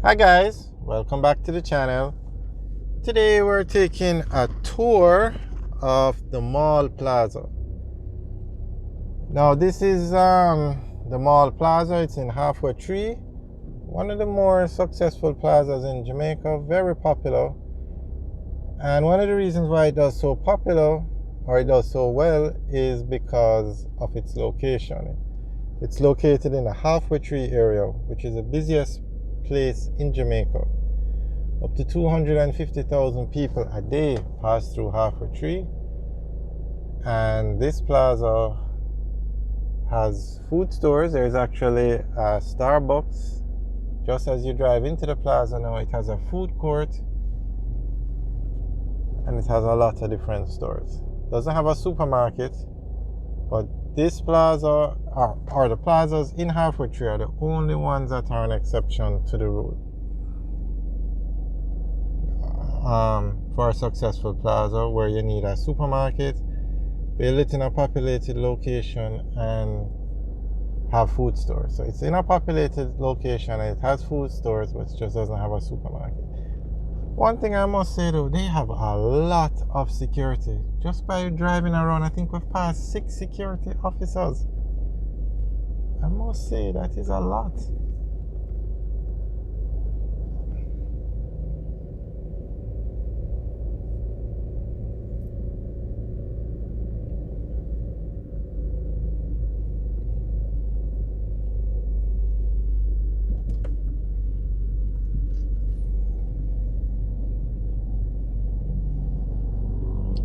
Hi guys, welcome back to the channel. Today we're taking a tour of the Mall Plaza. Now this is the Mall Plaza. It's in Halfway Tree, one of the more successful plazas in Jamaica, very popular. And one of the reasons why it does so popular, or it does so well, is because of its location. It's located in the Halfway Tree area, which is the busiest place in Jamaica. Up to 250,000 people a day pass through Halfway Tree. And this plaza has food stores. There's actually a Starbucks. Just as you drive into the plaza now, it has a food court. And it has a lot of different stores. Doesn't have a supermarket. But this plaza, or the plazas in Halfway Tree, are the only ones that are an exception to the rule. For a successful plaza where you need a supermarket, build it in a populated location, and have food stores. So it's in a populated location and it has food stores, but it just doesn't have a supermarket. One thing I must say though, they have a lot of security. Just by driving around, I think we've passed 6 security officers. I must say that is a lot.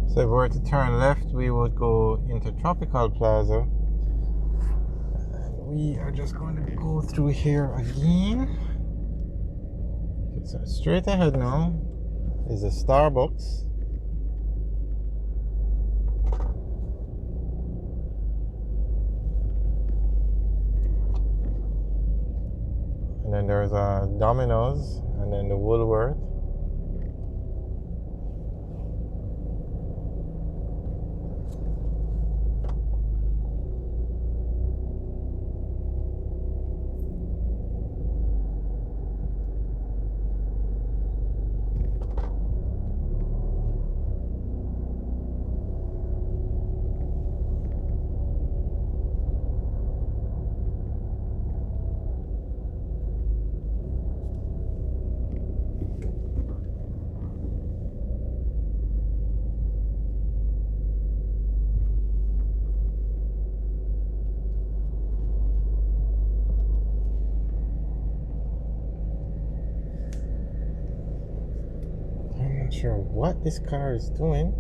So if we were to turn left, we would go into Tropical Plaza. We are just going to go through here again. Okay, so straight ahead now is a Starbucks. And then there's a Domino's, and then the Woolworth. I'm not sure what this car is doing.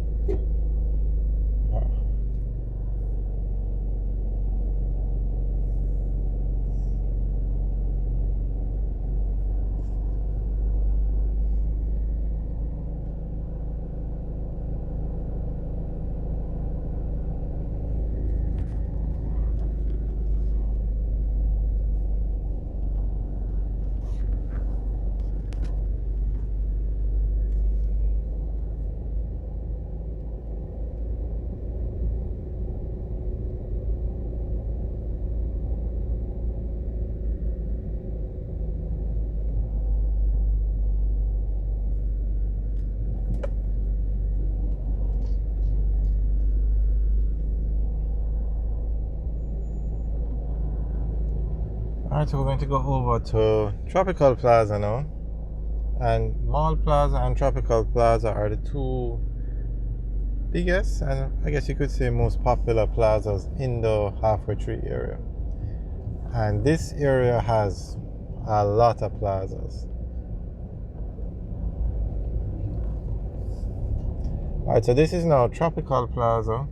Alright, so we're going to go over to Tropical Plaza now. And Mall Plaza and Tropical Plaza are the two biggest, and I guess you could say most popular plazas in the Halfway Tree area. And this area has a lot of plazas. Alright, so this is now Tropical Plaza.